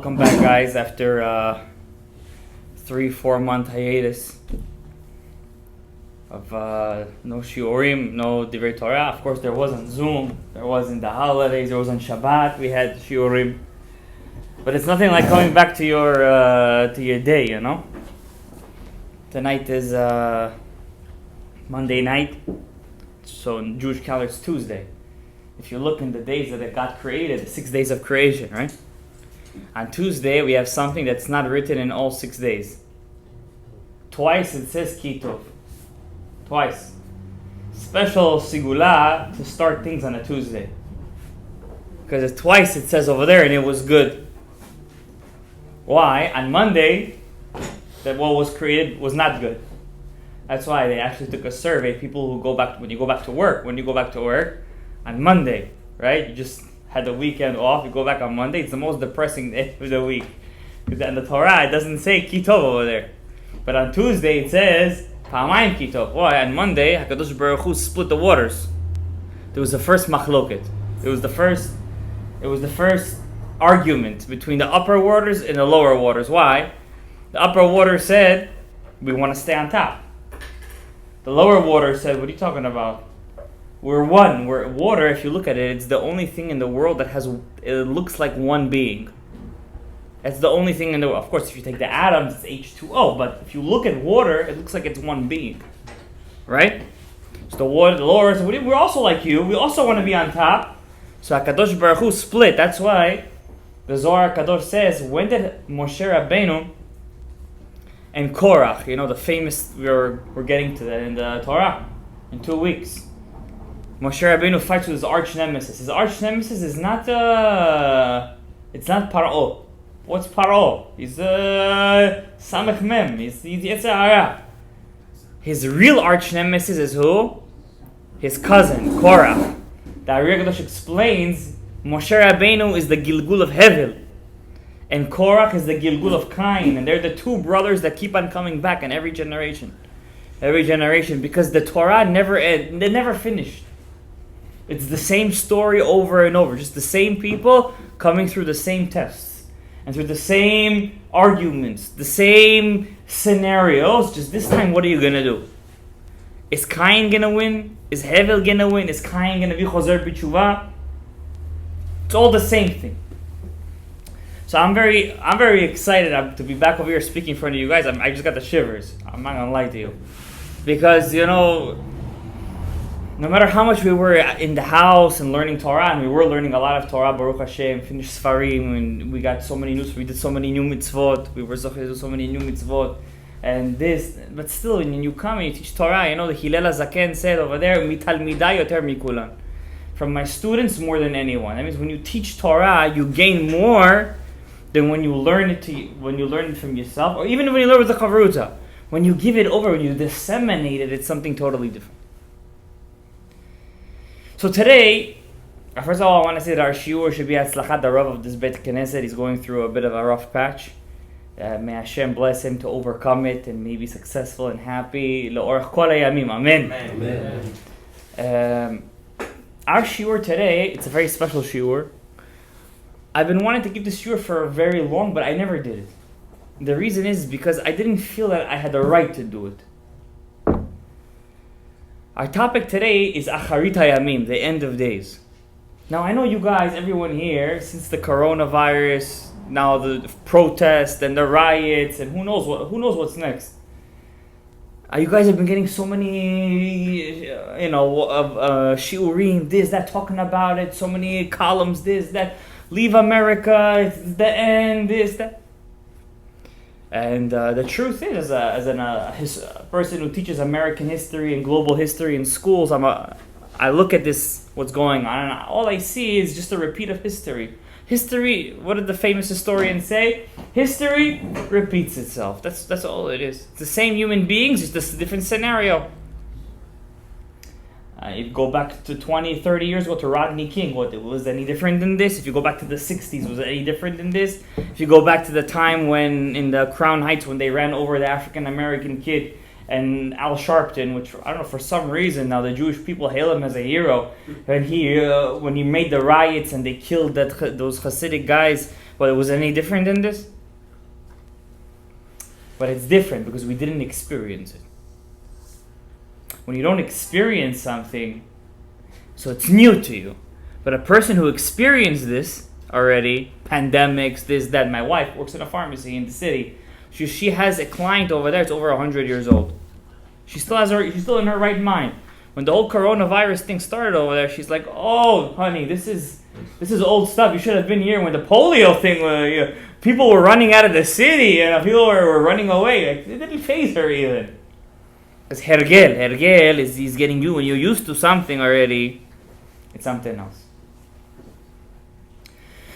Welcome back, guys, after 3-4 month hiatus of no shiurim, no divrei Torah. Of course, there wasn't Zoom, there wasn't the holidays, there wasn't Shabbat. We had shiurim, but it's nothing like coming back to your day. You know, tonight is Monday night, so in Jewish calendar it's Tuesday. If you look in the days that it got created, the 6 days of creation, right? On Tuesday, we have something that's not written in all 6 days. Twice it says Kitov. Twice. Special Sigula to start things on a Tuesday. Because twice it says over there, and it was good. Why? On Monday, that what was created was not good. That's why they actually took a survey. People who go back, when you go back to work, on Monday, right? You just had the weekend off, you go back on Monday, it's the most depressing day of the week. Because in the Torah, it doesn't say Kitov over there. But on Tuesday, it says Pa'amayim Kitov. Why? On Monday, HaKadosh Baruch Hu split the waters. There was the first machloket. It was the first argument between the upper waters and the lower waters. Why? The upper water said, we want to stay on top. The lower water said, what are you talking about? We're one. We're water. If you look at it, it's the only thing in the world that it looks like one being. It's the only thing in the world. Of course, if you take the atoms, it's H2O. But if you look at water, it looks like it's one being, right? So the lower. So we're also like you. We also want to be on top. So HaKadosh Baruch Hu split. That's why the Zohar Kadosh says, when did Moshe Rabbeinu and Korach, the famous, we're getting to that in the Torah in 2 weeks. Moshe Rabbeinu fights with his arch nemesis. His arch nemesis is not it's not Paro. What's Paro? He's Samech Mem. He's Yetzer Hara. His real arch nemesis is who? His cousin, Korach. The Ari Kadosh explains Moshe Rabbeinu is the Gilgul of Hevel, and Korach is the Gilgul of Cain, and they're the two brothers that keep on coming back in every generation. Because the Torah never finished. It's the same story over and over. Just the same people coming through the same tests. And through the same arguments. The same scenarios. Just this time, what are you going to do? Is Cain going to win? Is Hevel going to win? Is Cain going to be Chozer B'Tshuva? It's all the same thing. So I'm very excited to be back over here speaking in front of you guys. I just got the shivers. I'm not going to lie to you. Because, no matter how much we were in the house and learning Torah, and we were learning a lot of Torah, Baruch Hashem, finished Sfarim, and we got so many we did so many new mitzvot, we were so many new mitzvot, and this, but still, when you come and you teach Torah, the Hillel HaZaken said over there, mitalmidai yoter mikulan. From my students more than anyone. That means when you teach Torah, you gain more than when you learn it from yourself, or even when you learn with the Chavruta. When you give it over, when you disseminate it, it's something totally different. So today, first of all, I want to say that our shiur should be Atzlachat, the Rav of this Beit Knesset. He's going through a bit of a rough patch. May Hashem bless him to overcome it and may be successful and happy. Le'orach kol hayamim. Amen. Amen. Our shiur today, it's a very special shiur. I've been wanting to give this shiur for very long, but I never did it. The reason is because I didn't feel that I had the right to do it. Our topic today is Acharit Hayamim, the end of days. Now I know you guys, everyone here, since the coronavirus, now the protests and the riots, and who knows what's next. You guys have been getting so many, shiurim, this, that, talking about it, so many columns, this, that, leave America, it's the end, this, that. And the truth is, as a person who teaches American history and global history in schools, I look at this, what's going on, and all I see is just a repeat of history. History, what did the famous historian say? History repeats itself. That's all it is. It's the same human beings, just a different scenario. You go back to 20, 30 years ago to Rodney King. What was any different than this? If you go back to the 60s, was it any different than this? If you go back to the time when in the Crown Heights when they ran over the African American kid and Al Sharpton, which I don't know, for some reason now the Jewish people hail him as a hero. And when he made the riots and they killed those Hasidic guys Well, was it any different than this? But it's different because we didn't experience it. When you don't experience something, so it's new to you. But a person who experienced this already, pandemics, this, that. My wife works in a pharmacy in the city. She has a client over there. It's over 100 years old. She's still in her right mind. When the whole coronavirus thing started over there, she's like, "Oh, honey, this is old stuff. You should have been here when the polio thing. People were running out of the city and people were running away. Like, it didn't faze her even." It's hergel is he's getting you when you're used to something already. It's something else.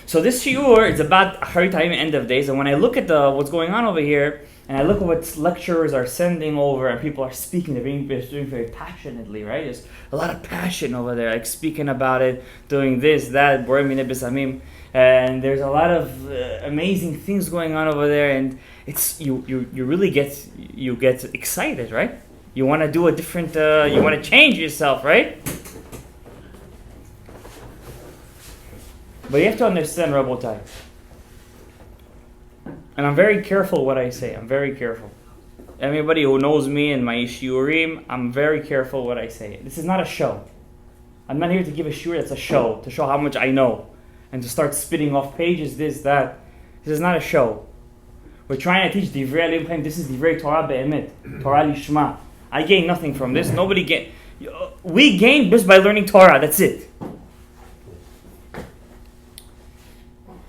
So this shiur is about Acharit Hayim, end of days, and when I look at what's going on over here, and I look at what lecturers are sending over, and people are speaking, they're doing very passionately, right? There's a lot of passion over there, like speaking about it, doing this, that, and there's a lot of amazing things going on over there, and it's you really get excited, right? You want to do a different, you want to change yourself, right? But you have to understand, Rabotai, and I'm very careful what I say. I'm very careful. Everybody who knows me and my shiurim, I'm very careful what I say. This is not a show. I'm not here to give a shiur that's a show, to show how much I know, and to start spitting off pages, this, that. This is not a show. We're trying to teach Divrei Elohim. This is Divrei Torah Be'emet, Torah Lishma. I gain nothing from this. Nobody gain. We gain just by learning Torah. That's it.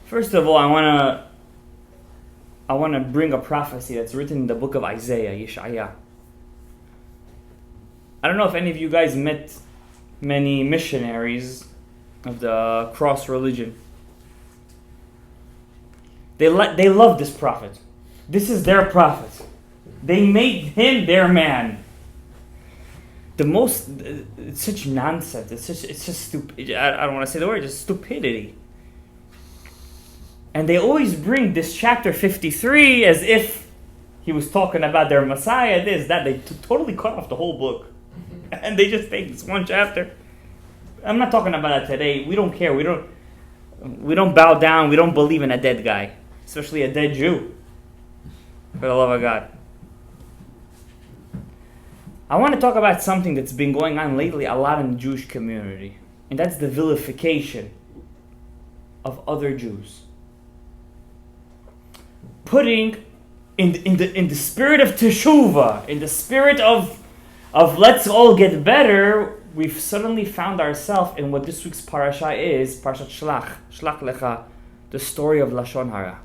First of all, I want to bring a prophecy that's written in the book of Isaiah, Yeshaya. I don't know if any of you guys met many missionaries of the cross religion. They love this prophet. This is their prophet. They made him their man. It's such nonsense. It's just stupid. I don't want to say the word. Just stupidity. And they always bring this chapter 53 as if he was talking about their Messiah, this, that. They totally cut off the whole book. And they just take this one chapter. I'm not talking about that today. We don't care. We don't bow down. We don't believe in a dead guy. Especially a dead Jew. For the love of God. I want to talk about something that's been going on lately a lot in the Jewish community. And that's the vilification of other Jews. Putting in the spirit of teshuvah, in the spirit of let's all get better, we've suddenly found ourselves in what this week's parasha is, Parashat Shlach Lecha, the story of Lashon Hara.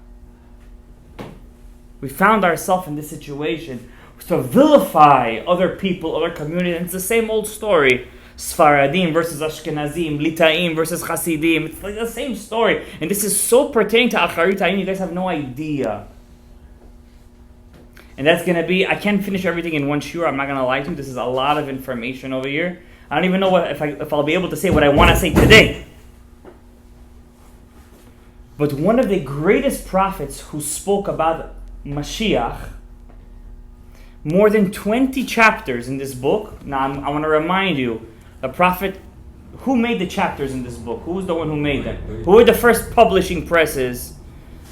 We found ourselves in this situation to vilify other people, other communities, and it's the same old story. Sfaradim versus Ashkenazim, Litaim versus Hasidim. It's like the same story. And this is so pertaining to Acharit Hayim, you guys have no idea. And that's going to be, I can't finish everything in one shiur, I'm not going to lie to you. This is a lot of information over here. I don't even know if I'll be able to say what I want to say today. But one of the greatest prophets who spoke about Mashiach, more than 20 chapters in this book. Now I want to remind you, the prophet, who made the chapters in this book? Who was the one who made them? Who were the first publishing presses?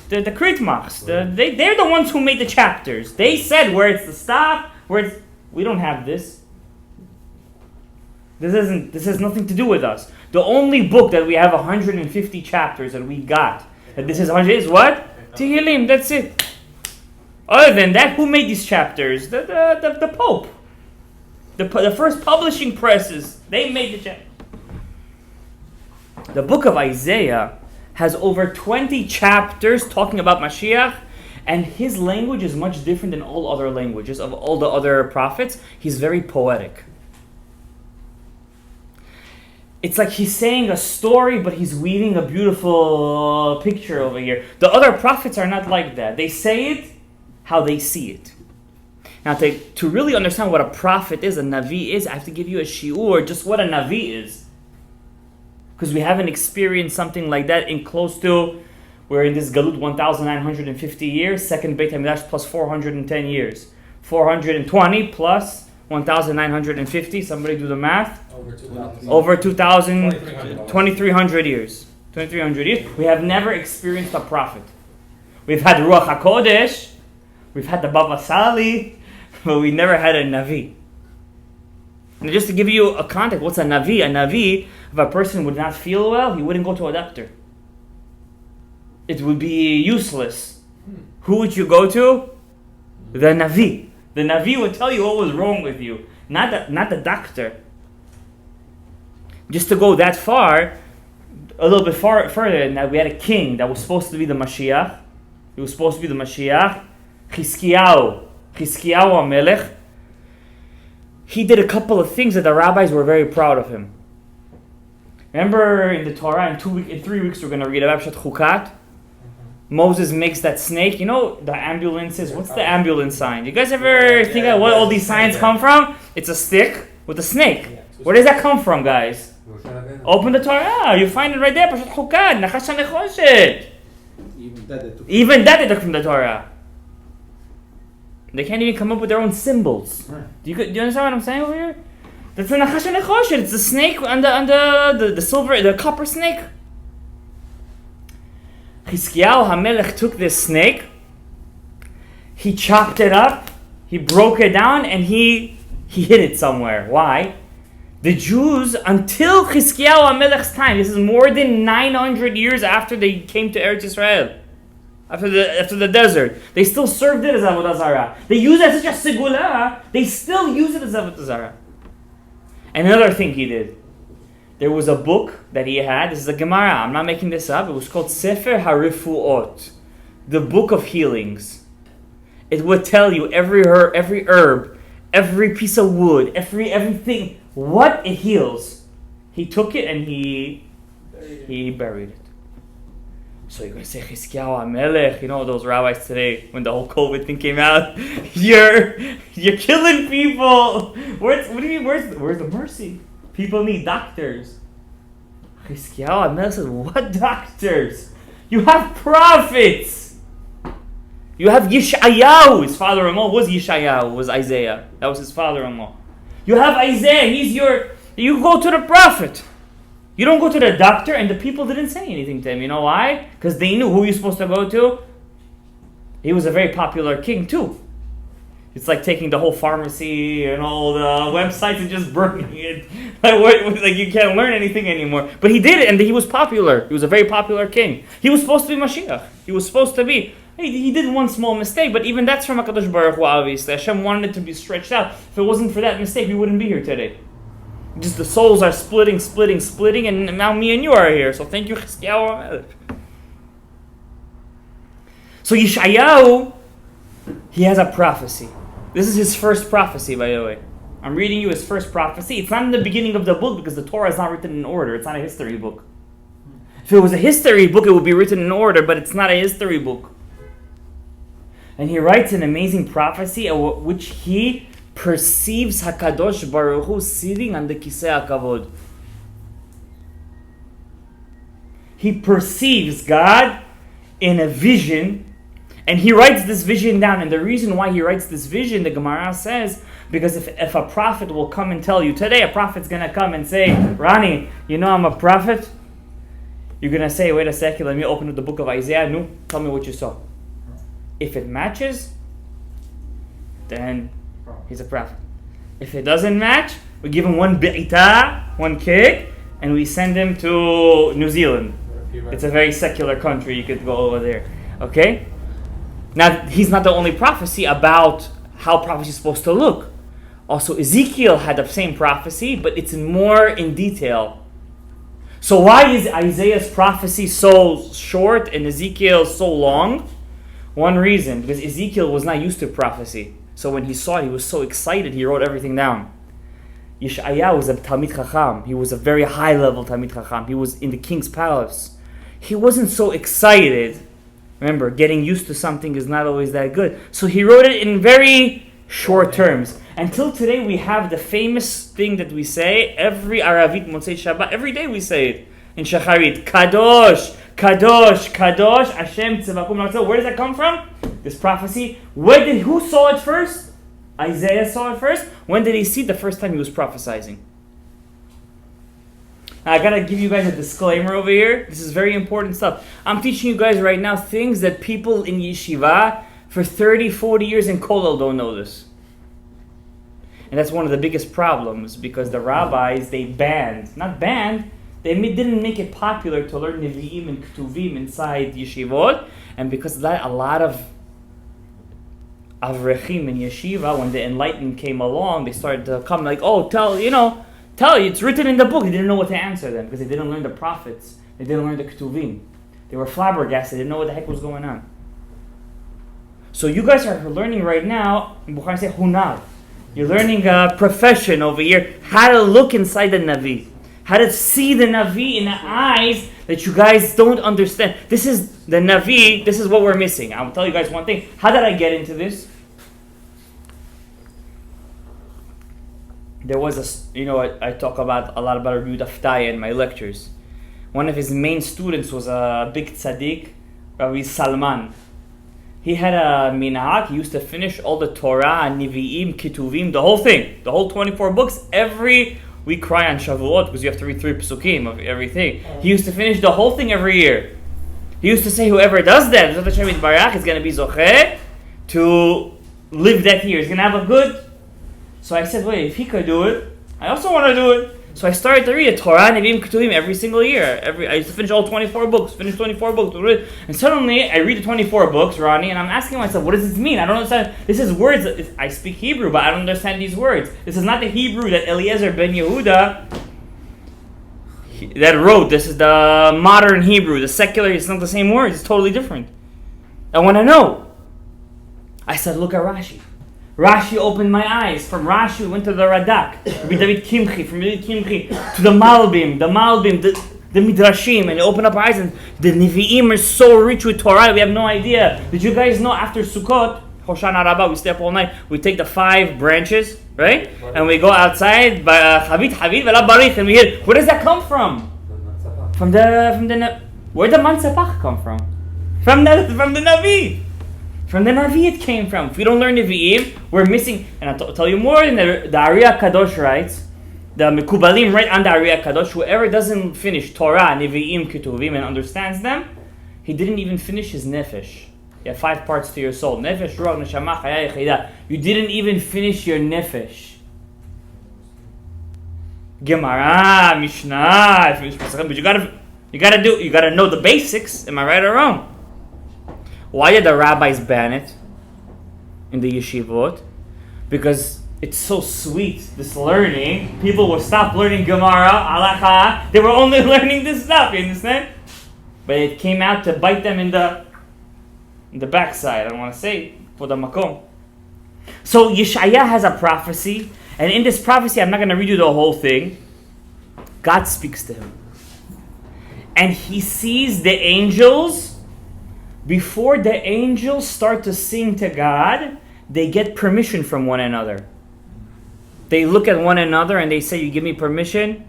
The Kritmachs. They're the ones who made the chapters. They said where it's to stop, we don't have this. This has nothing to do with us. The only book that we have 150 chapters that we got, that this is 100, is what? Tehillim, that's it. Other than that, who made these chapters? The Pope. The first publishing presses, they made the chapter. The book of Isaiah has over 20 chapters talking about Mashiach, and his language is much different than all other languages of all the other prophets. He's very poetic. It's like he's saying a story, but he's weaving a beautiful picture over here. The other prophets are not like that. They say it how they see it. Now, to really understand what a prophet is, a Navi is, I have to give you a shiur, just what a Navi is. Because we haven't experienced something like that in close to, we're in this Galut 1,950 years, second Beit HaMikdash plus 410 years. 420 plus 1,950, somebody do the math. Over 2,000, 2,300 years. 2,300 years. We have never experienced a prophet. We've had Ruach HaKodesh, we've had the Baba Sali, but we never had a Navi. And just to give you a context, what's a Navi? A Navi, if a person would not feel well, he wouldn't go to a doctor. It would be useless. Who would you go to? The Navi. The Navi would tell you what was wrong with you, not the doctor. Just to go that far, a little bit further than that, we had a king that was supposed to be the Mashiach. He was supposed to be the Mashiach. Chizkiyahu HaMelech. He did a couple of things that the rabbis were very proud of him. Remember in the Torah, in 3 weeks we're going to read about Pshat Chukat. Moses makes that snake. You know the ambulances? What's the ambulance sign? You guys ever think of what all these signs come from? It's a stick with a snake. Where does that come from, guys? Open the Torah. You find it right there. Pshat Chukat. Nachash HaNechoshet. Even that they took from the Torah. They can't even come up with their own symbols. Do you understand what I'm saying over here? That's the Nachash HaNechoshet. It's the snake and the silver, the copper snake. Chizkiyahu HaMelech took this snake, he chopped it up, he broke it down, and he hid it somewhere. Why? The Jews, until Chizkiyahu HaMelech's time, this is more than 900 years after they came to Eretz Israel, after the desert, they still served it as Avodah Zarah. They use it as such a segula, they still use it as Avodah Zarah. And another thing he did, there was a book that he had. This is a Gemara. I'm not making this up. It was called Sefer HaRifuot, the Book of Healings. It would tell you every herb, every piece of wood, everything, what it heals. He took it and he buried it. So you're going to say, Chizkiyahu HaMelech, you know those rabbis today, when the whole COVID thing came out, you're killing people. What do you mean? Where's the mercy? People need doctors. Chizkiyahu HaMelech says, what doctors? You have prophets. You have Yeshayahu. His father-in-law was Yeshayahu, was Isaiah. That was his father-in-law. You have Isaiah. You go to the prophet. You don't go to the doctor, and the people didn't say anything to him. You know why? Because they knew who you're supposed to go to. He was a very popular king too. It's like taking the whole pharmacy and all the websites and just burning it. Like you can't learn anything anymore. But he did it, and he was popular. He was a very popular king. He was supposed to be Mashiach. He was supposed to be. He did one small mistake, but even that's from HaKadosh Baruch Hu, obviously. Hashem wanted it to be stretched out. If it wasn't for that mistake, we wouldn't be here today. Just the souls are splitting, and now me and you are here. So thank you, Chizkiyahu. So Yeshayahu, he has a prophecy. This is his first prophecy, by the way. I'm reading you his first prophecy. It's not in the beginning of the book because the Torah is not written in order. It's not a history book. If it was a history book, it would be written in order, but it's not a history book. And he writes an amazing prophecy which he perceives HaKadosh Baruch Hu sitting on the Kisei HaKavod. He perceives God in a vision, and he writes this vision down. And the reason why he writes this vision, the Gemara says, because if a prophet will come and tell you, today a prophet's going to come and say, Rani, you know I'm a prophet? You're going to say, wait a second, let me open up the book of Isaiah. No, tell me what you saw. If it matches, then he's a prophet. If it doesn't match, we give him one bi'ita, one kick, and we send him to New Zealand. It's a very secular country. You could go over there. Okay? Now, he's not the only prophecy about how prophecy is supposed to look. Also, Ezekiel had the same prophecy, but it's more in detail. So why is Isaiah's prophecy so short and Ezekiel's so long? One reason, because Ezekiel was not used to prophecy. So when he saw it, he was so excited, he wrote everything down. Yeshayahu was a Talmid Chacham. He was a very high-level Talmid Chacham. He was in the king's palace. He wasn't so excited. Remember, getting used to something is not always that good. So he wrote it in very short terms. Until today, we have the famous thing that we say, every Aravit Motzei Shabbat, every day we say it in Shacharit. Kadosh, Kadosh, Kadosh, Hashem Tzevakum. Where does that come from? This prophecy. Who saw it first? Isaiah saw it first. When did he see it? The first time he was prophesying. I gotta give you guys a disclaimer over here. This is very important stuff. I'm teaching you guys right now things that people in yeshiva for 30, 40 years in kollel don't know this. And that's one of the biggest problems, because the rabbis, they didn't make it popular to learn Nevi'im and Ketuvim inside yeshivot. And because of that, a lot of avrechim in yeshiva, when the enlightenment came along, they started to come like, oh, tell you, it's written in the book. They didn't know what to answer them, because they didn't learn the prophets. They didn't learn the Ketuvim. They were flabbergasted. They didn't know what the heck was going on. So you guys are learning right now, in Bukhari say hunar. You're learning a profession over here, how to look inside the Navi. How to see the Navi in the eyes that you guys don't understand. This is the Navi, this is what we're missing. I'll tell you guys one thing. How did I get into this? There was I talk a lot about Rabbi Yehuda in my lectures. One of his main students was a big tzaddik, Rabbi Salman. He had a minhag. He used to finish all the Torah, Nevi'im, Ketuvim, the whole thing, the whole 24 books. We cry on Shavuot because you have to read 3 psukim of everything. He used to finish the whole thing every year. He used to say, whoever does that, Zot Hashem Yitbarach, is going to be zocheh to live that year. He's going to have a good. So I said, wait, if he could do it, I also want to do it. So I started to read Torah, Nevi'im, Ketuvim every single year. I used to finish all 24 books, and suddenly I read the 24 books, Ronnie, and I'm asking myself, what does this mean? I don't understand. This is words. I speak Hebrew, but I don't understand these words. This is not the Hebrew that Eliezer ben Yehuda that wrote. This is the modern Hebrew. The secular, it's not the same words. It's totally different. I want to know. I said, look at Rashi. Rashi opened my eyes. From Rashi, we went to the Radak, Rabbi David Kimchi, from David Kimchi to the Malbim, the Midrashim, and they open up our eyes, and the Nevi'im are so rich with Torah, we have no idea. Did you guys know after Sukkot, Hoshana Rabbah, we stay up all night, we take the 5 branches, right? And we go outside, Chavit, Vela Barich, and we hear, where does that come from? From the where did Mansapach come from? From the Navi. From the Navi it came from. If we don't learn Nevi'im, we're missing. And I'll tell you more than the Ariya Kadosh writes, the Mekubalim right on the Ariya Kadosh, whoever doesn't finish Torah, Nevi'im, Ketuvim, and understands them, he didn't even finish his nefesh. You have 5 parts to your soul. Nefesh, Ruach, Neshama, Chaya, Yechidah. You didn't even finish your nefesh. Gemara, Mishnah, but you gotta know the basics. Am I right or wrong? Why did the rabbis ban it in the yeshivot? Because it's so sweet, this learning. People will stop learning Gemara, Halakha. They were only learning this stuff, you understand? But it came out to bite them in the backside. I don't want to say for the makom. So Yeshaya has a prophecy, and in this prophecy, I'm not going to read you the whole thing. God speaks to him. And he sees the angels. Before the angels start to sing to God, they get permission from one another. They look at one another and they say, you give me permission?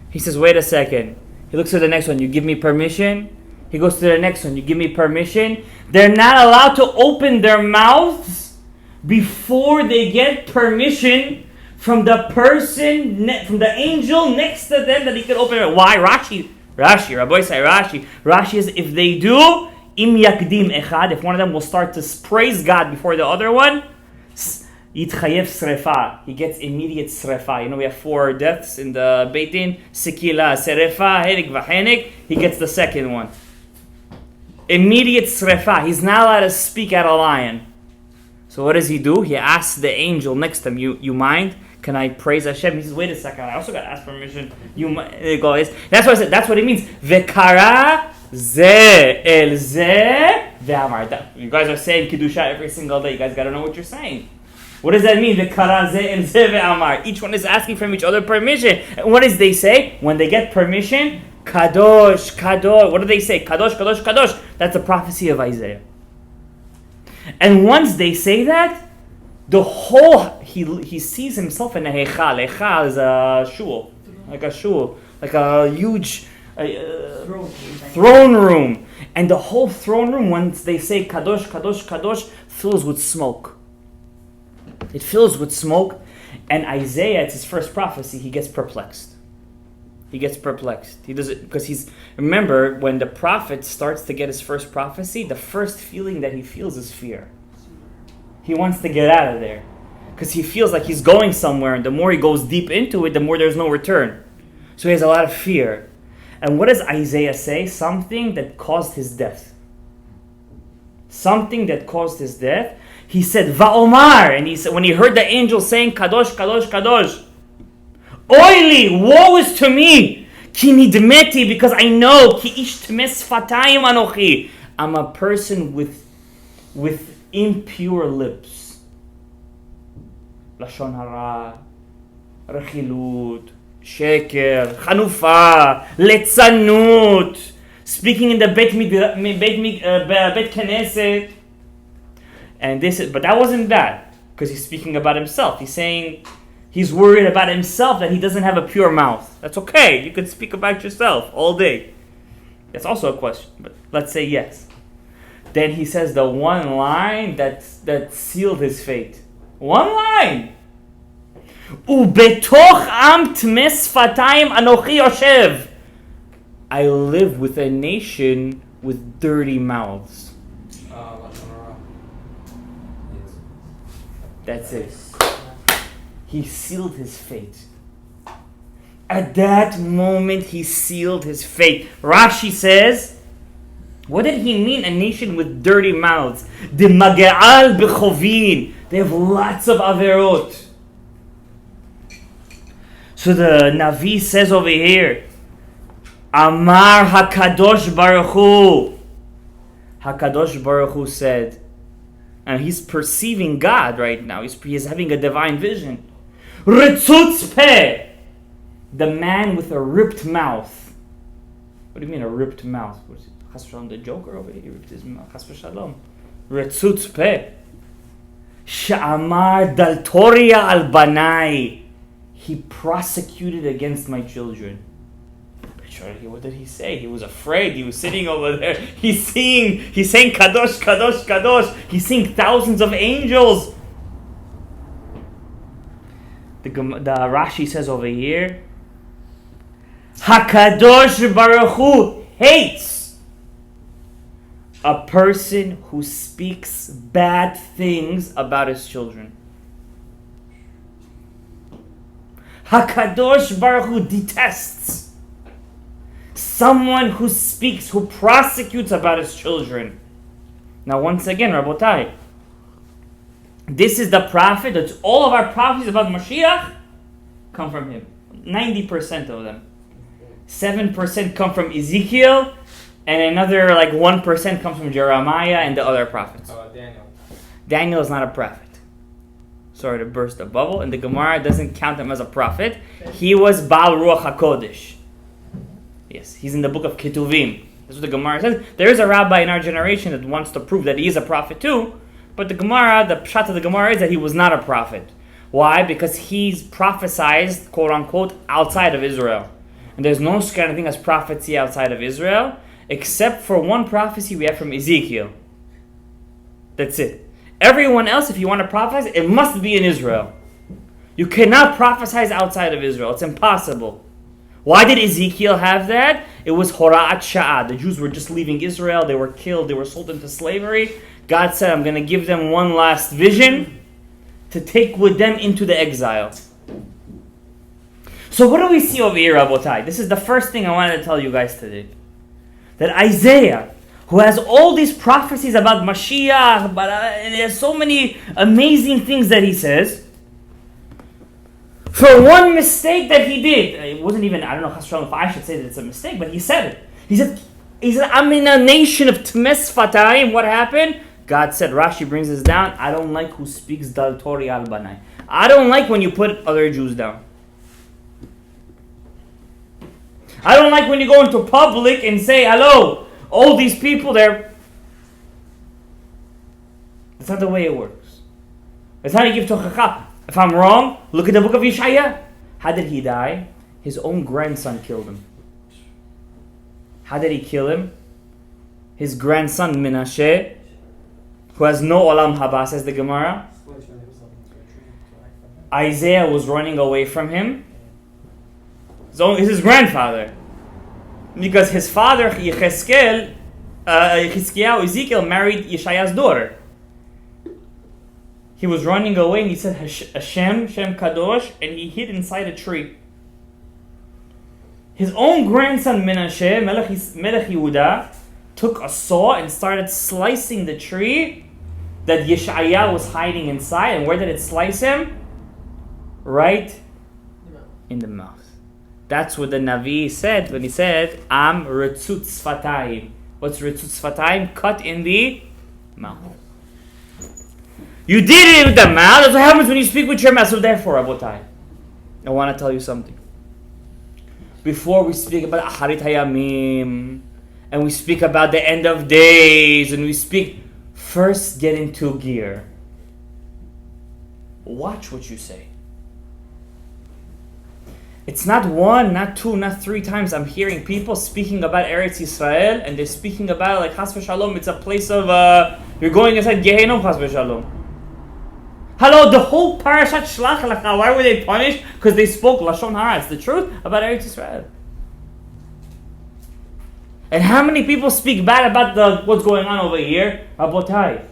He says, wait a second. He looks at the next one, you give me permission? He goes to the next one, you give me permission? They're not allowed to open their mouths before they get permission from the person, from the angel next to them that he can open it. Why? Rashi, Rabbi say Rashi is, if they do, Im yakdim echad, if one of them will start to praise God before the other one, yitchayev srefa, he gets immediate srefa. We have 4 deaths in the Beit Din, sikila, serefa, henik vahenik, he gets the second one. Immediate srefa, he's not allowed to speak at a lion. So what does he do? He asks the angel next to him, you mind? Can I praise Hashem? He says, wait a second, I also got to ask permission. That's what I said, that's what it means. Vekara Ze el ze ve'amar. You guys are saying Kiddusha every single day. You guys got to know what you're saying. What does that mean? Vekara ze el ze ve'amar. Each one is asking from each other permission. And what does they say? When they get permission, Kadosh, Kadosh. What do they say? Kadosh, Kadosh, Kadosh. That's a prophecy of Isaiah. And once they say that, the whole, he sees himself in a heichal. Heichal is a shul. Like a huge throne room. And the whole throne room, once they say Kadosh, Kadosh, Kadosh, fills with smoke. It fills with smoke. And Isaiah, it's his first prophecy, he gets perplexed. He gets perplexed. He does it because remember, when the prophet starts to get his first prophecy, the first feeling that he feels is fear. He wants to get out of there because he feels like he's going somewhere, and the more he goes deep into it, the more there's no return. So he has a lot of fear. And what does Isaiah say? Something that caused his death. Something that caused his death. He said, Va'omar, and he said, when he heard the angel saying, Kadosh, Kadosh, Kadosh, Oily, woe is to me, Ki nidmeti, because I know, Ki ish tmes fatayim anochi, I'm a person with impure lips. Lashon Hara, Rechilut, Sheker, Chanufa, Letzanut, speaking in the Bet Knesset. And but that wasn't bad, because he's speaking about himself. He's saying he's worried about himself, that he doesn't have a pure mouth. That's okay. You could speak about yourself all day. That's also a question, but let's say yes. Then he says the one line that sealed his fate. One line. Ubetoch am tmes fatayim anochi yoshev. I live with a nation with dirty mouths. That's it. He sealed his fate. At that moment, he sealed his fate. Rashi says, what did he mean, a nation with dirty mouths? De mage'al b'chovin. They have lots of averot. So the Navi says over here, Amar HaKadosh Baruch Hu. HaKadosh Baruch Hu said, and he's perceiving God right now. He's having a divine vision. Ritzutz peh. The man with a ripped mouth. What do you mean a ripped mouth? Chas v'shalom, the joker over here, he ripped his mouth. Chas v'shalom. Ritzutz peh. Sha'amar daltoria al banai. He prosecuted against my children. What did he say? He was afraid. He was sitting over there. He's saying Kadosh, Kadosh, Kadosh. He's seeing thousands of angels. The Rashi says over here, HaKadosh Baruch Hu hates a person who speaks bad things about his children. HaKadosh Baruch Hu detests someone who speaks, who prosecutes about his children. Now, once again, Rabotai, this is the prophet. That's all of our prophecies about Mashiach come from him. 90% of them. 7% come from Ezekiel, and another 1% comes from Jeremiah and the other prophets. Daniel. Daniel is not a prophet. Sorry to burst the bubble. And the Gemara doesn't count him as a prophet. He was Baal Ruach HaKodesh. Yes, he's in the book of Ketuvim. That's what the Gemara says. There is a rabbi in our generation that wants to prove that he is a prophet too, but the Gemara, the pshat of the Gemara is that he was not a prophet. Why? Because he's prophesized, quote unquote, outside of Israel. And there's no kind of thing as prophecy outside of Israel, except for one prophecy we have from Ezekiel. That's it. Everyone else, if you want to prophesy, it must be in Israel. You cannot prophesize outside of Israel. It's impossible. Why did Ezekiel have that? It was Hora'at Sha'ah. The Jews were just leaving Israel. They were killed. They were sold into slavery. God said, I'm going to give them one last vision to take with them into the exile. So what do we see over here, Rabotai? This is the first thing I wanted to tell you guys today. That Isaiah, who has all these prophecies about Mashiach, and there's so many amazing things that he says, for one mistake that he did, it wasn't even, I don't know if I should say that it's a mistake, but he said it. He said, I'm in a nation of Tmes Fatayim. What happened? God said, Rashi brings this down, I don't like who speaks Daltori al Banai. I don't like when you put other Jews down. I don't like when you go into public and say, hello, all these people there. That's not the way it works. That's how you give tochacha. If I'm wrong, look at the book of Yeshaya. How did he die? His own grandson killed him. How did he kill him? His grandson Menashe, who has no olam haba, says the Gemara. Isaiah was running away from him. his grandfather. Because his father, Ezekiel, married Yeshaya's daughter. He was running away and he said, Hashem, Shem Kadosh, and he hid inside a tree. His own grandson, Menashe, Melech Yehuda, took a saw and started slicing the tree that Yeshaya was hiding inside. And where did it slice him? Right in the mouth. That's what the Navi said when he said, Am Retzut Sfatayim. What's Retzut Sfatayim? Cut in the mouth. You did it with the mouth. That's what happens when you speak with your mouth. So therefore, Abotai, I want to tell you something. Before we speak about Aharit Hayamim, and we speak about the end of days, and we speak, first get into gear. Watch what you say. It's not one, not two, not three times I'm hearing people speaking about Eretz Yisrael, and they're speaking about it like Chas v'Shalom, it's a place of, you're going inside Gehenom, Chas v'Shalom. Hello, the whole Parashat Shlach Lecha, why were they punished? Because they spoke Lashon Hara. It's the truth about Eretz Yisrael. And how many people speak bad about what's going on over here? Rabotai.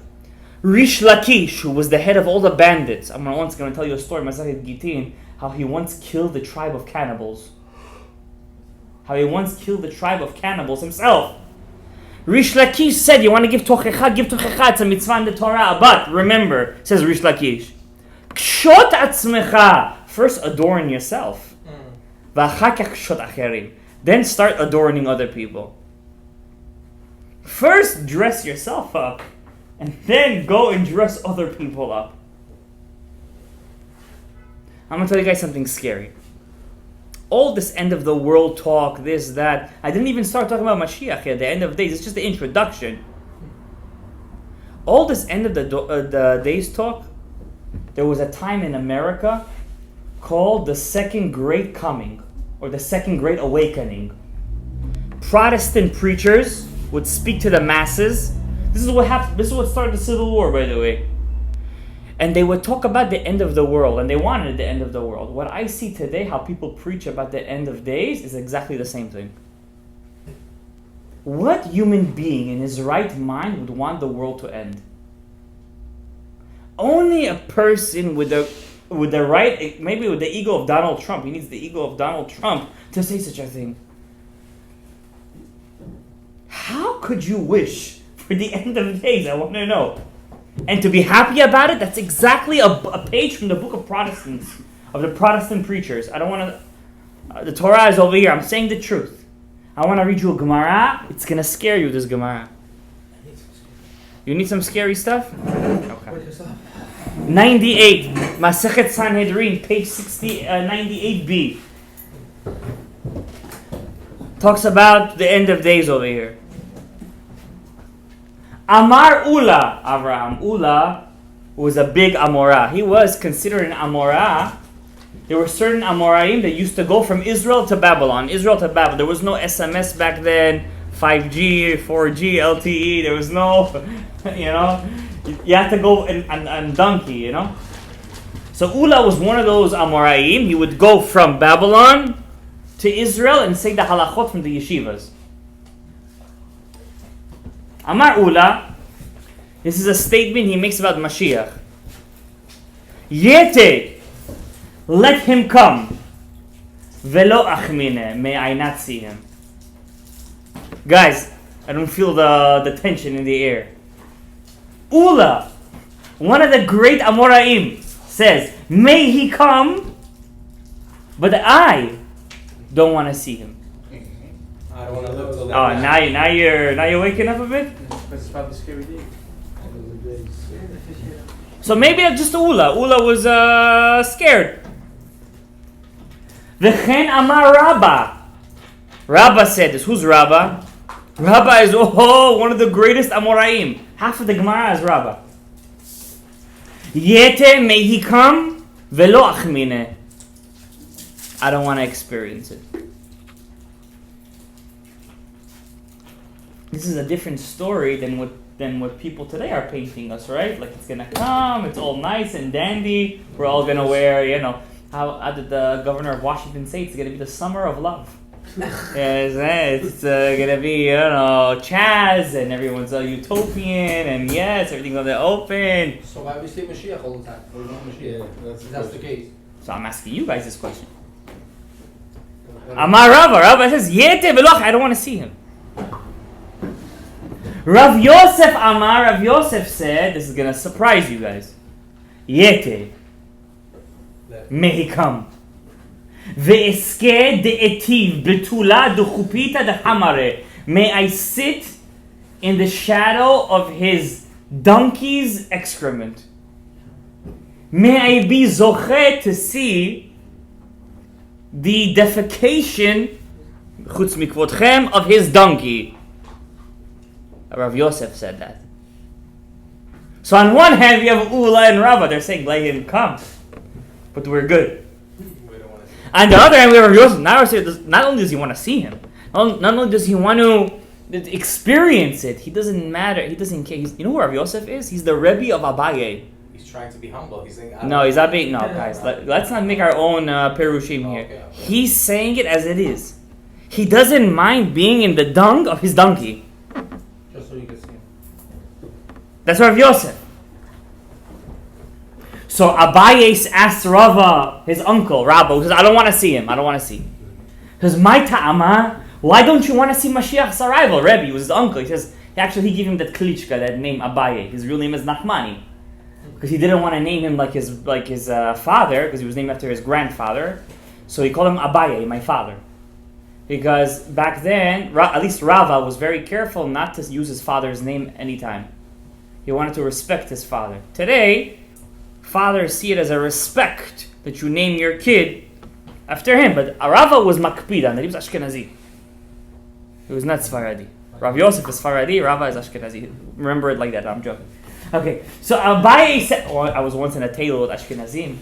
Rish Lakish, who was the head of all the bandits. I'm once going to tell you a story, Masachet Gitin, how he once killed the tribe of cannibals. How he once killed the tribe of cannibals himself. Rish Lakish said, you want to give tochecha, give tochecha. It's a mitzvah in the Torah. But remember, says Rish Lakish, kshot atzmecha. First adorn yourself. V'achar kach kshot acherim. Then start adorning other people. First dress yourself up. And then go and dress other people up. I'm going to tell you guys something scary. All this end of the world talk, this, that. I didn't even start talking about Mashiach yet, the end of days. It's just the introduction. All this end of the days talk, there was a time in America called the Second Great Coming, or the Second Great Awakening. Protestant preachers would speak to the masses. This is what happened. This is what started the Civil War, by the way. And they would talk about the end of the world, and they wanted the end of the world. What I see today, how people preach about the end of days, is exactly the same thing. What human being in his right mind would want the world to end? Only a person with the right, maybe with the ego of Donald Trump. He needs the ego of Donald Trump to say such a thing. How could you wish for the end of days? I want to know. And to be happy about it, that's exactly a page from the book of Protestants, of the Protestant preachers. I don't want to... the Torah is over here. I'm saying the truth. I want to read you a Gemara. It's going to scare you, this Gemara. You need some scary stuff? Okay. 98, Masechet Sanhedrin, page 98b. Talks about the end of days over here. Amar Ula, Avraham. Ula was a big Amorah. He was considered an Amorah. There were certain Amoraim that used to go from Israel to Babylon. There was no SMS back then, 5G, 4G, LTE. There was no, you had to go and donkey, So Ula was one of those Amoraim. He would go from Babylon to Israel and say the halachot from the yeshivas. Amar Ula, this is a statement he makes about Mashiach. Yete, let him come. Velo achmine, may I not see him. Guys, I don't feel the tension in the air. Ula, one of the great Amoraim, says, may he come, but I don't want to see him. I don't want to look. Oh, now you're waking up a bit? Because it's probably a scary day. So maybe it's just Ula. Ula was scared. V'chen amar Rabba. Rabba said this. Who's Rabba? Rabba is one of the greatest Amoraim. Half of the Gemara is Rabba. Yete, may he come, velo achmine. I don't want to experience it. This is a different story than what people today are painting us, right? Like it's gonna come, it's all nice and dandy. We're all gonna wear, How did the governor of Washington say it's going to be the summer of love? It's going to be, Chaz, and everyone's utopian, and yes, everything's going to open. So why we say Mashiach all the time? Or no Mashiach? That's the case. So I'm asking you guys this question. Amar Rava says, Yete veloch, I don't want to see him. Rav Yosef said, this is going to surprise you guys. Yete, may he come. Ve'eske de'etiv betula duchupita dehamare. May I sit in the shadow of his donkey's excrement. May I be zoche to see the defecation chutz mikvotchem of his donkey. Rav Yosef said that. So on one hand, we have Ula and Rava. They're saying, let him come. But we're good. On the other hand, we have Rav Yosef. Not only does he want to see him, not only does he want to experience it, he doesn't matter. He doesn't care. You know who Rav Yosef is? He's the Rebbe of Abaye. He's trying to be humble. He's saying, he's not being... No, guys. Let's not make our own perushim here. Okay. He's saying it as it is. He doesn't mind being in the dung of his donkey. Just so you can see him. That's Rav Yosef. So Abaye asked Rava, his uncle, Rabba, who says, I don't want to see him. I don't want to see him. He says, my ta'ama, why don't you want to see Mashiach's arrival? Rebbe, he was his uncle. He says, he gave him that klitschka, that name Abaye. His real name is Nachmani. Because he didn't want to name him like his father, because he was named after his grandfather. So he called him Abaye, my father. Because back then, at least Rava was very careful not to use his father's name anytime. He wanted to respect his father. Today, fathers see it as a respect that you name your kid after him. But Rava was Makpida, and he was Ashkenazi. He was not Sfaradi. Rav Yosef is Sfaradi, Rava is Ashkenazi. Remember it like that, I'm joking. Okay, so Abaye said, I was once in a table with Ashkenazim.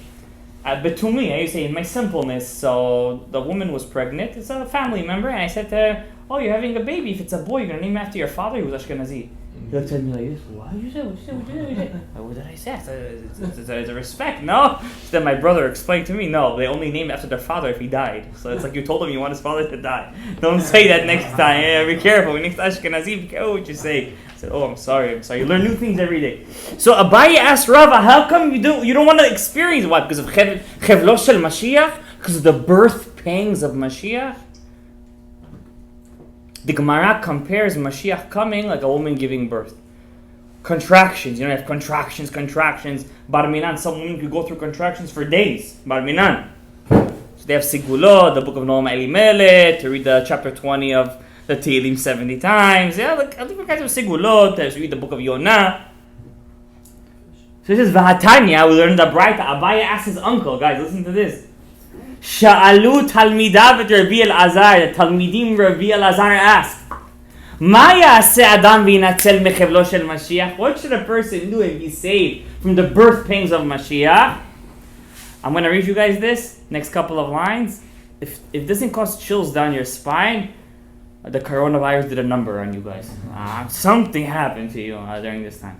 But to me, I say in my simpleness, so the woman was pregnant, it's a family member, and I said to her, oh, you're having a baby, if it's a boy, you're going to name after your father, he was Ashkenazi. He looked at me like this, what did you say? What did I say? It's a respect, no? So then my brother explained to me, no, they only name after their father if he died. So it's like you told him you want his father to die. Don't say that next time. Yeah, be careful. When next Ashkenazi, be careful what you say. I said, oh, I'm sorry. You learn new things every day. So Abaye asked Rava, how come you don't want to experience what? Because of Chevlo Shel Mashiach? Because of the birth pangs of Mashiach? The Gemara compares Mashiach coming like a woman giving birth. Contractions. You have contractions. Bar Minan. Some women could go through contractions for days. Bar Minan. So they have Sigulot, the book of Noam Elimelech, to read the chapter 20 of the Tehillim 70 times. Yeah, like different kinds of Sigulot, to read the book of Yonah. So this is Vahatanya. We learned the Braita. Abaye asked his uncle. Guys, listen to this. Sha'alu talmidav et Rabbi Elazar. The Talmidim Rabbi Elazar asked, Ma ya'aseh adam v'yinatzel mechevlo shel Mashiach? What should a person do and be saved from the birth pangs of Mashiach? I'm going to read you guys this, next couple of lines. If it doesn't cause chills down your spine, the coronavirus did a number on you guys. Something happened to you during this time.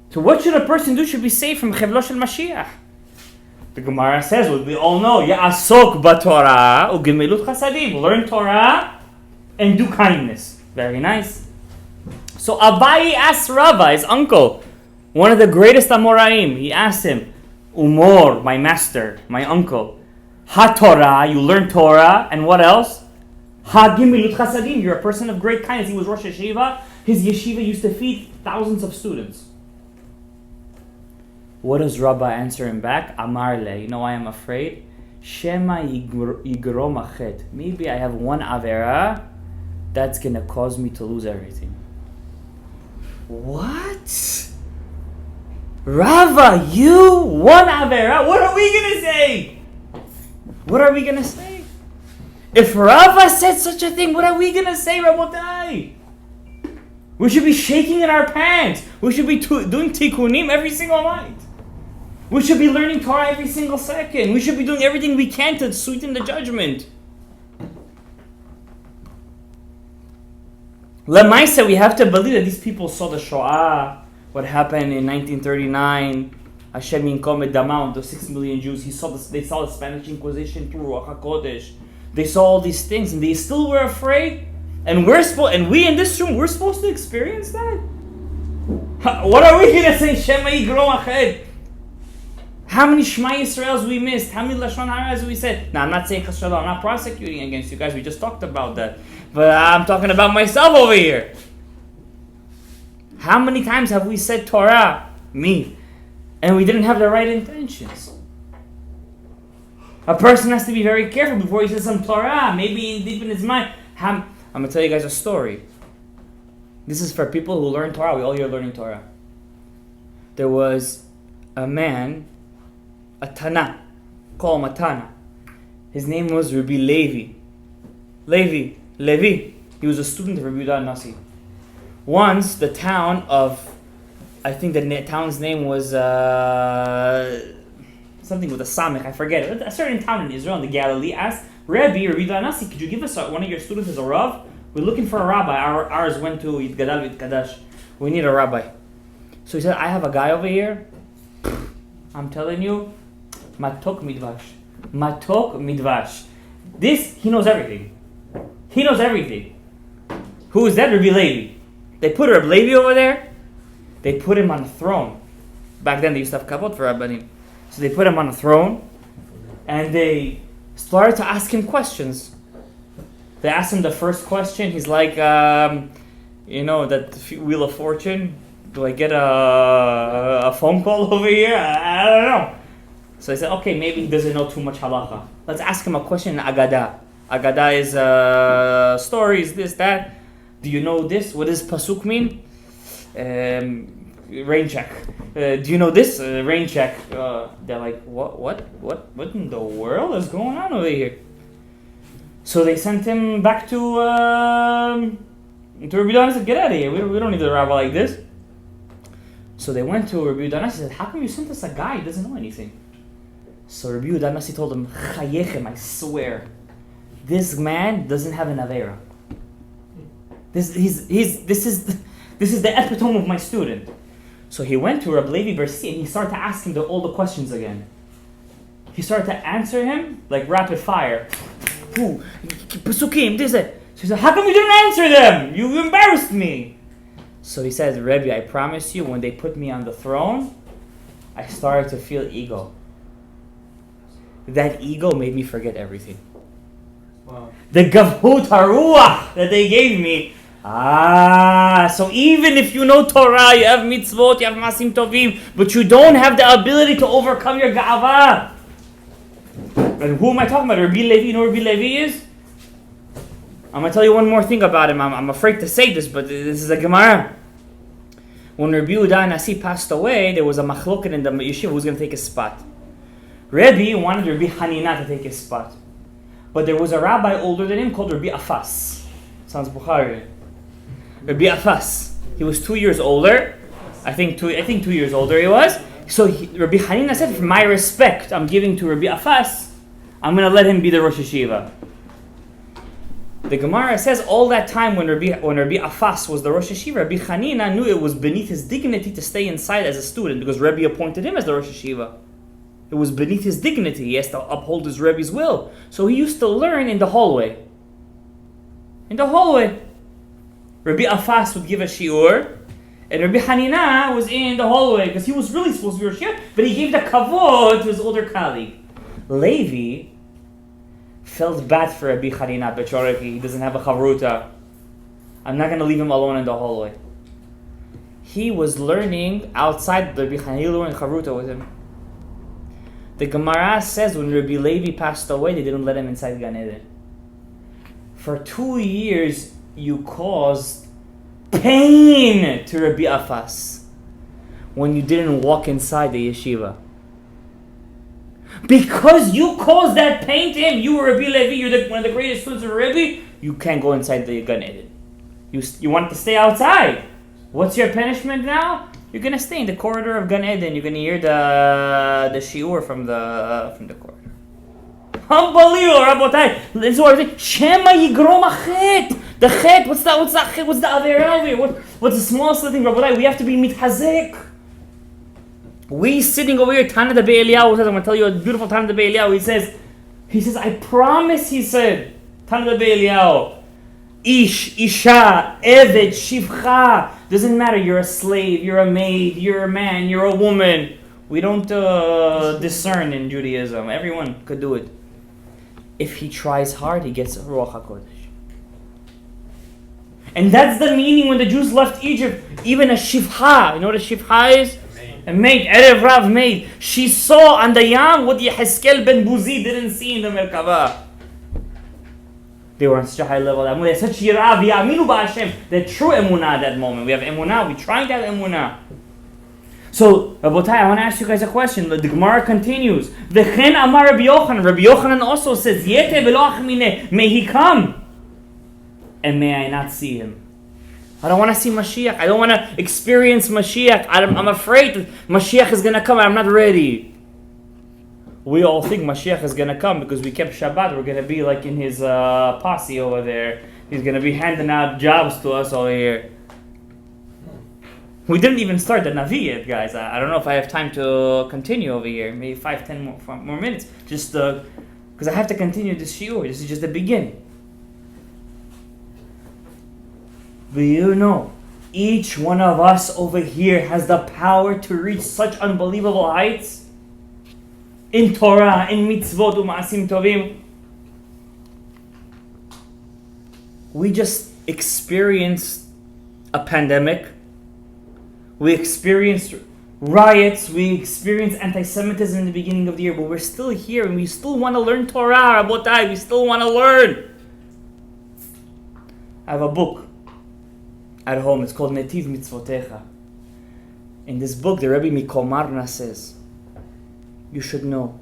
So what should a person do should be saved from mechevlo shel Mashiach? The Gemara says, what we all know, Ya'asok b'Torah u'gemilut chasadim. Learn Torah and do kindness. Very nice. So Abaye asked Rava, his uncle, one of the greatest Amoraim. He asked him, Umor, my master, my uncle, Ha-Torah, you learn Torah, and what else? Ha-Gemilut chasadim, you're a person of great kindness. He was Rosh Yeshiva. His yeshiva used to feed thousands of students. What does Rabba answer him back? Amarle, you know why I'm afraid? Shema yigrom achet. Maybe I have one avera that's going to cause me to lose everything. What? Rava, you? One avera? What are we going to say? What are we going to say? If Rava said such a thing, what are we going to say, Rabotai? We should be shaking in our pants. We should be doing tikkunim every single night. We should be learning Torah every single second. We should be doing everything we can to sweeten the judgment. Lemaisa, we have to believe that these people saw the Shoah, what happened in 1939, Hashem Yinkom et Damam, the 6 million Jews. They saw the Spanish Inquisition through Ruach HaKodesh. They saw all these things, and they still were afraid. And we in this room, we're supposed to experience that. What are we gonna say? Shema Yigrom Ached. How many Shema Yisraels we missed? How many Lashon Hara we said? Now, I'm not saying Chas Shalom, I'm not prosecuting against you guys. We just talked about that. But I'm talking about myself over here. How many times have we said Torah? Me. And we didn't have the right intentions. A person has to be very careful before he says some Torah. Maybe deep in his mind. I'm going to tell you guys a story. This is for people who learn Torah. We all here learning Torah. There was a man, a Tana. Call him a Tana. His name was Rabbi Levi. Levi. He was a student of Rabbi Yehuda Nasi. Once, the town of, I think the town's name was something with a Samech, I forget. A certain town in Israel, in the Galilee, asked, Rabbi Yehuda Nasi, could you give us one of your students as a Rav? We're looking for a rabbi. Ours went to Yitgadal Yitkadash. We need a rabbi. So he said, I have a guy over here. I'm telling you, Matok Midvash. This, he knows everything. Who is that? Rabbi Levi. They put Rabbi Levi over there. They put him on a throne. Back then they used to have kavod for Rabbanim. So they put him on a throne. And they started to ask him questions. They asked him the first question. He's like, that Wheel of Fortune. Do I get a phone call over here? I don't know. So I said, okay, maybe he doesn't know too much halacha. Let's ask him a question in Agadah. Agadah is stories, this, that. Do you know this? What does pasuk mean? Rain check. Do you know this? Rain check. They're like, what in the world is going on over here? So they sent him back to Rabbi Yehuda and said, get out of here. We don't need a rabbi like this. So they went to Rabbi Yehuda and said, how come you sent us a guy who doesn't know anything? So Rabbi Yehuda told him, Chayechem, I swear, this man doesn't have an avera. This is the epitome of my student. So he went to Rabbi Levi Bersi and he started to ask him all the questions again. He started to answer him like rapid fire. Pesukim, this, that. So he said, how come you didn't answer them? You embarrassed me. So he said, Rebbe, I promise you, when they put me on the throne, I started to feel ego. That ego made me forget everything. Wow. The gavhut haruach that they gave me. So even if you know Torah, you have mitzvot, you have masim tovim, but you don't have the ability to overcome your ga'ava. And who am I talking about? Rabbi Levi. You know who Rabbi Levi is? I'm going to tell you one more thing about him. I'm afraid to say this, but this is a Gemara. When Rabbi Yehuda Nasi passed away, there was a machloket in the yeshiva who was going to take his spot. Rabbi wanted Rabbi Hanina to take his spot. But there was a rabbi older than him called Rabbi Afas. Sounds Bukhari. Rabbi Afas. He was 2 years older. I think 2 years older he was. So Rabbi Hanina said, for my respect I'm giving to Rabbi Afas, I'm going to let him be the Rosh Hashiva. The Gemara says all that time when Rabbi Afas was the Rosh Hashiva, Rabbi Hanina knew it was beneath his dignity to stay inside as a student because Rabbi appointed him as the Rosh Hashiva. It was beneath his dignity. He has to uphold his Rebbe's will. So he used to learn in the hallway. Rabbi Afas would give a shiur, and Rabbi Hanina was in the hallway because he was really supposed to be Rosh Hashiva, but he gave the kavod to his older colleague. Levi felt bad for Rabbi Hanina, Bechoreki. He doesn't have a chavruta. I'm not going to leave him alone in the hallway. He was learning outside Rabbi Hanina, learning chavruta with him. The Gemara says when Rabbi Levi passed away, they didn't let him inside Gan Eden. For 2 years, you caused pain to Rabbi Afas when you didn't walk inside the yeshiva. Because you caused that pain to him, you were Rabbi Levi, you're one of the greatest students of Rabbi, you can't go inside the Gan Eden. You want to stay outside. What's your punishment now? You're going to stay in the corridor of Gan Eden. You're going to hear the shiur from the corridor. Unbelievable, Rabotai. This is what I'm saying. Shema yigrom achet. The chet, what's the chet? What's the avera over here? What's the smallest thing, Rabotai? We have to be mitchazek. We sitting over here, Tana de Be'eliyahu says, I'm going to tell you a beautiful Tana de Be'eliyahu. He says, I promise, he said, Tana de Be'eliyahu, Ish, Isha, Eved, Shivcha. Doesn't matter, you're a slave, you're a maid, you're a man, you're a woman. We don't discern in Judaism. Everyone could do it. If he tries hard, he gets Ruach HaKodesh. And that's the meaning when the Jews left Egypt. Even a Shivcha, you know what a Shivcha is? A maid, Erev Rav maid. She saw on the Yam what Yeheskel ben Buzi didn't see in the Merkava. They were on such a high level. They had such yirah v'yaminu b'Hashem. They're true emunah at that moment. We have emunah. We're trying to have emunah. So, Rabotai, I want to ask you guys a question. The Gemara continues. V'chen amar Rabbi Yochanan. Rabbi Yochanan also says, Yete v'lo achmine. May he come, and may I not see him. I don't want to see Mashiach. I don't want to experience Mashiach. I'm afraid that Mashiach is going to come and I'm not ready. We all think Mashiach is going to come because we kept Shabbat. We're going to be like in his posse over there. He's going to be handing out jobs to us over here. We didn't even start the Navi yet, guys. I don't know if I have time to continue over here. Maybe 5-10 more minutes. Just because I have to continue this shiur. This is just the beginning. But you know, each one of us over here has the power to reach such unbelievable heights in Torah, in mitzvot, u'ma'asim tovim. We just experienced a pandemic. We experienced riots. We experienced anti-Semitism in the beginning of the year. But we're still here and we still want to learn Torah. Rabotai, we still want to learn. I have a book at home. It's called Netiv Mitzvotecha. In this book, the Rebbe Mikomarna says, you should know,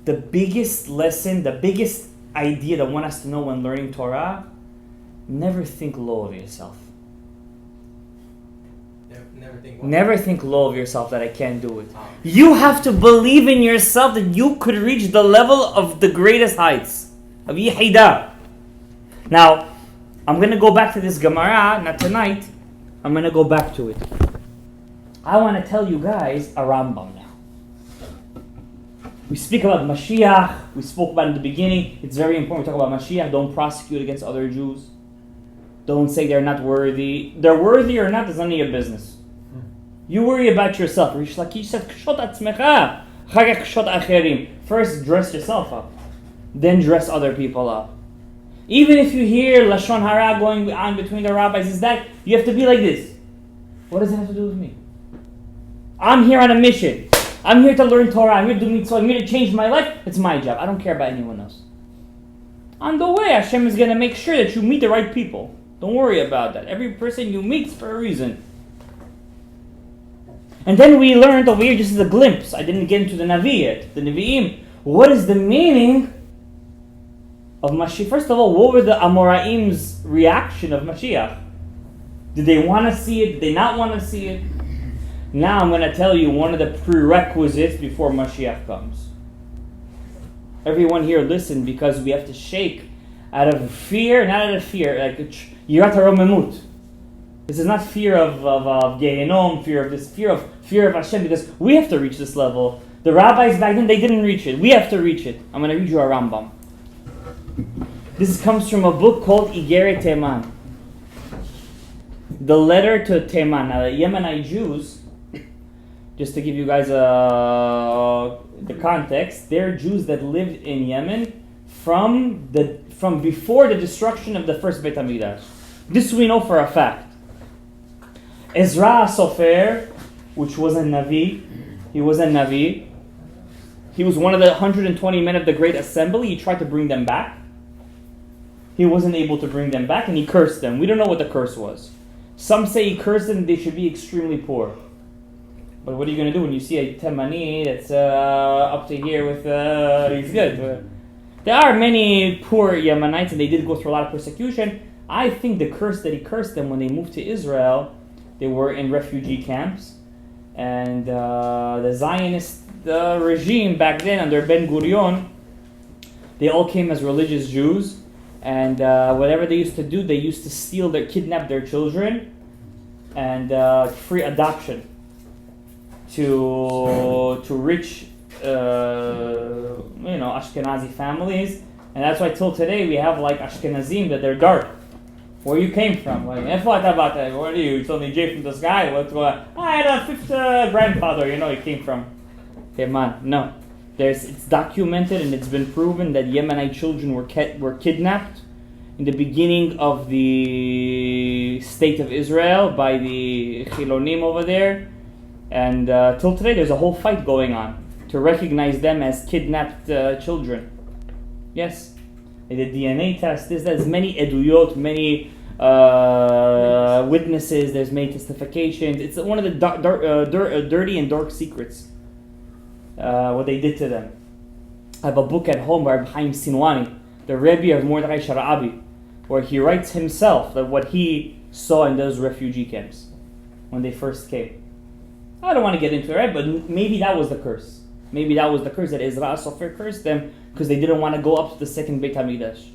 the biggest lesson, the biggest idea that one has to know when learning Torah, never think low of yourself. Never think low of yourself that I can't do it. You have to believe in yourself that you could reach the level of the greatest heights, of Yehida. Now, I'm going to go back to this Gemara, not tonight. I'm going to go back to it. I want to tell you guys a Rambam now. We speak about Mashiach. We spoke about it in the beginning. It's very important we talk about Mashiach. Don't prosecute against other Jews. Don't say they're not worthy. They're worthy or not is none of your business. You worry about yourself. Rish Lakish said, first dress yourself up. Then dress other people up. Even if you hear Lashon Hara going on between the rabbis, is that you have to be like this. What does it have to do with me? I'm here on a mission. I'm here to learn Torah. I'm here to do mitzvah. I'm here to change my life. It's my job. I don't care about anyone else. On the way, Hashem is going to make sure that you meet the right people. Don't worry about that. Every person you meet is for a reason. And then we learned over here, just as a glimpse. I didn't get into the Navi yet. The Nevi'im. What is the meaning of Mashiach? First of all, what were the Amoraim's reaction of Mashiach? Did they want to see it? Did they not want to see it? Now I'm going to tell you one of the prerequisites before Mashiach comes. Everyone here listen, because we have to shake out of fear, not out of fear, like Yirat HaRomemut. This is not fear of Gehenom, fear of this, fear of Hashem, because we have to reach this level. The rabbis back then, they didn't reach it. We have to reach it. I'm going to read you a Rambam. This comes from a book called Igeret Teman. The letter to Teman. Now, the Yemenite Jews, just to give you guys the context, they're Jews that lived in Yemen from before the destruction of the first Beit HaMikdash. This we know for a fact. Ezra Sofer, which was a Navi, he was one of the 120 men of the Great Assembly. He tried to bring them back. He wasn't able to bring them back, and he cursed them. We don't know what the curse was. Some say he cursed them, they should be extremely poor. But what are you going to do when you see a Temani that's up to here with, he's good. There are many poor Yemenites, and they did go through a lot of persecution. I think the curse that he cursed them when they moved to Israel, they were in refugee camps. And the Zionist regime back then, under Ben Gurion, they all came as religious Jews. And whatever they used to do, they used to kidnap their children and free adoption. to rich, Ashkenazi families, and that's why till today we have like Ashkenazim that they're dark. Where you came from? Like, what are you? It's only Jay from the sky. What's going on? I had a fifth grandfather. He came from. Okay, man, no. It's documented and it's been proven that Yemenite children were kidnapped in the beginning of the state of Israel by the Chilonim over there, and till today there's a whole fight going on to recognize them as kidnapped children. Yes, they did DNA tests. There's many eduyot, many witnesses. There's many testifications. It's one of the dirty and dark secrets. What they did to them. I have a book at home by Chaim Sinwani, the Rebbe of Mordechai Sharabi, where he writes himself that what he saw in those refugee camps when they first came. I don't want to get into it, right? But maybe that was the curse. Maybe that was the curse that Ezra Sofer cursed them because they didn't want to go up to the second Beit HaMikdash.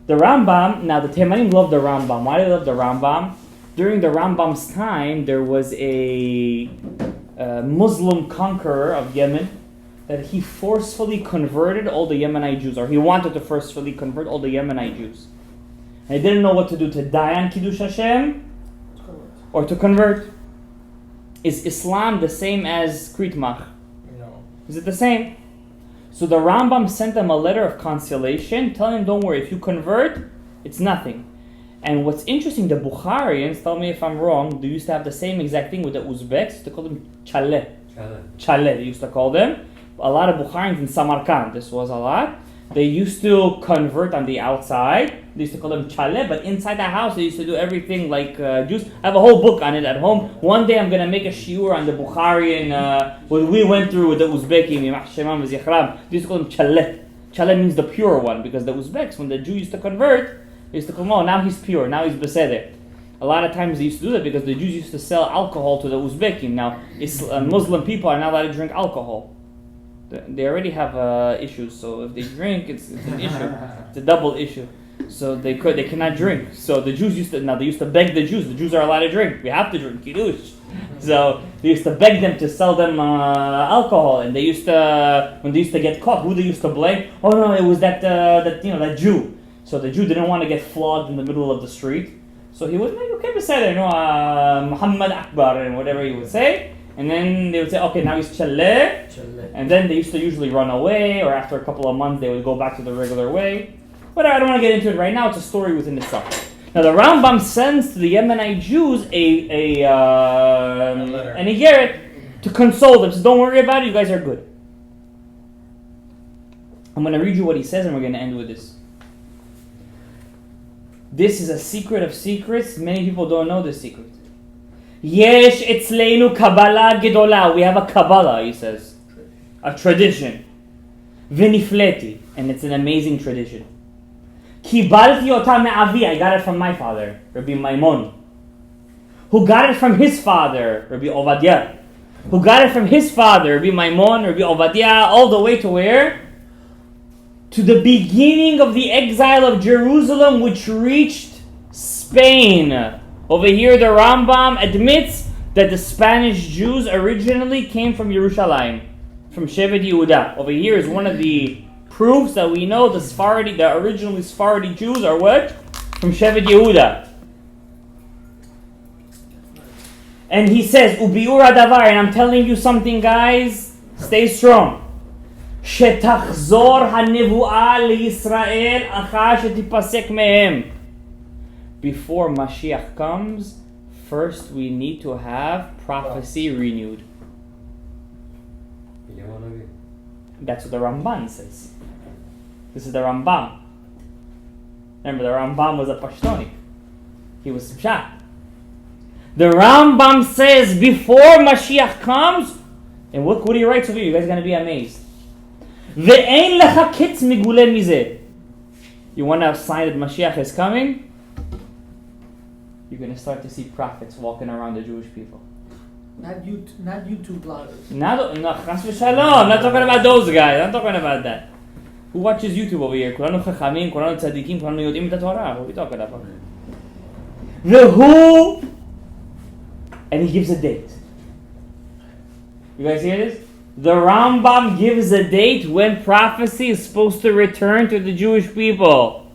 The Rambam, now the Temanim love the Rambam. Why do they love the Rambam? During the Rambam's time, there was a Muslim conqueror of Yemen that he forcefully converted all the Yemenite Jews, or he wanted to forcefully convert all the Yemenite Jews. And they didn't know what to do, to die on Kiddush Hashem or to convert. Is Islam the same as Kritmach? No. Is it the same? So the Rambam sent them a letter of consolation, telling them, don't worry, if you convert, it's nothing. And what's interesting, the Bukharians, tell me if I'm wrong, they used to have the same exact thing with the Uzbeks. They called them Chale. Chale, they used to call them. A lot of Bukharians in Samarkand, this was a lot. They used to convert on the outside. They used to call them Chale, but inside the house they used to do everything like Jews. I have a whole book on it at home. One day I'm going to make a shiur on the Bukharian, what we went through with the Uzbeki. They used to call them Chale. Chale means the pure one, because the Uzbeks, when the Jew used to convert, they used to call him, oh, now he's pure, now he's beseder. A lot of times they used to do that because the Jews used to sell alcohol to the Uzbekim. Now, Muslim people are not allowed to drink alcohol. They already have issues, so if they drink, it's an issue. It's a double issue. So they cannot drink. So the Jews used to beg the Jews. The Jews are allowed to drink. We have to drink kiddush. So they used to beg them to sell them alcohol, and they used to, when they used to get caught, who they used to blame? Oh no, it was that Jew. So the Jew didn't want to get flogged in the middle of the street. So he would make, okay, beseder, Muhammad Akbar, and whatever he would say. And then they would say, okay, now he's Chale. And then they used to usually run away, or after a couple of months, they would go back to the regular way. But I don't want to get into it right now. It's a story within itself. Now, the Rambam sends to the Yemenite Jews an Igeret to console them. So don't worry about it. You guys are good. I'm going to read you what he says, and we're going to end with this. This is a secret of secrets. Many people don't know this secret. Yesh etzleinu Kabbalah gedola. We have a Kabbalah, he says. A tradition. V'nifleti. And it's an amazing tradition. Kibalti ota me'avi. I got it from my father, Rabbi Maimon. Who got it from his father, Rabbi Ovadia. Who got it from his father, Rabbi Maimon, Rabbi Ovadia, all the way to where? To the beginning of the exile of Jerusalem, which reached Spain. Over here, the Rambam admits that the Spanish Jews originally came from Yerushalayim, from Shevet Yehuda. Over here is one of the proofs that we know the originally Sephardi Jews are what? From Shevet Yehuda. And he says, Ubiur hadavar, and I'm telling you something, guys, stay strong. Shetachzor hanevuah leYisrael achar shetipasek mehem. Before Mashiach comes, first we need to have prophecy renewed. That's what the Ramban says. This is the Rambam. Remember, the Rambam was a Pashtonik. He was Pshat. The Rambam says before Mashiach comes, and look what he writes over here. You guys are going to be amazed. Ve'ein lecha kitz migule mizeh. You want a sign that Mashiach is coming? You're going to start to see prophets walking around the Jewish people. Not YouTube bloggers. No, chas v'shalom. I'm not talking about those guys. I'm talking about that. Who watches YouTube over here? Kulanu chachamim, kulanu tzadikim, kulanu yodim et Torah. What are we talking about? Vehu And he gives a date. You guys hear this? The Rambam gives a date when prophecy is supposed to return to the Jewish people.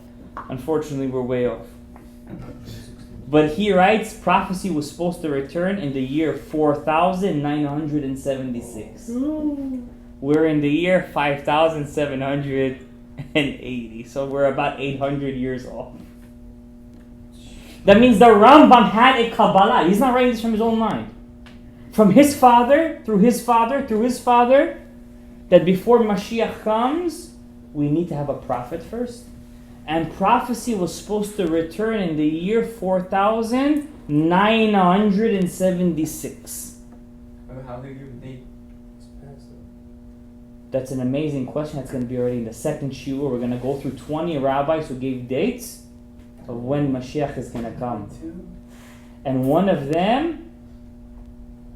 Unfortunately, we're way off. But he writes prophecy was supposed to return in the year 4976. We're in the year 5780. So we're about 800 years off. That means the Rambam had a Kabbalah. He's not writing this from his own mind. From his father, through his father, through his father, that before Mashiach comes, we need to have a prophet first. And prophecy was supposed to return in the year 4976. How do you give a date? That's an amazing question. That's going to be already in the second shiur. We're going to go through 20 rabbis who gave dates of when Mashiach is going to come. And one of them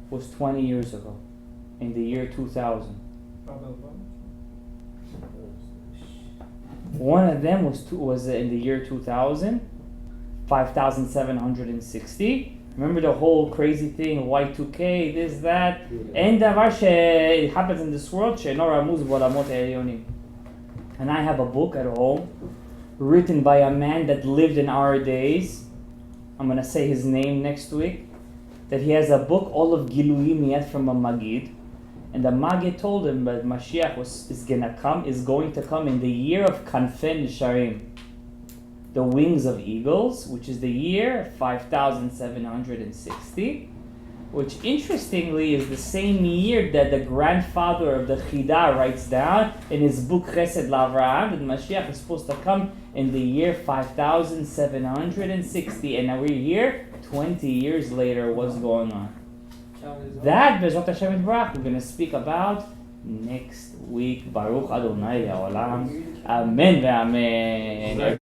was 20 years ago, in the year 2000. One of them was in the year 2000, 5760. Remember the whole crazy thing, Y2K, this, that. אין דבר happens in this world שאינו רמוז בעולמות העליונים. And I have a book at home written by a man that lived in our days. I'm going to say his name next week. That he has a book, all of Giluyim he had from a Magid. And the Magid told him that Mashiach is going to come in the year of Kanfen Nisharim, the wings of eagles, which is the year 5760, which interestingly is the same year that the grandfather of the Chida writes down in his book Chesed L'Avraham that Mashiach is supposed to come in the year 5760, and now we're here 20 years later. What's going on? That, Bezrat Hashem Yitbarach, we're going to speak about next week. Baruch Adonai Haolam. Amen ve'amen.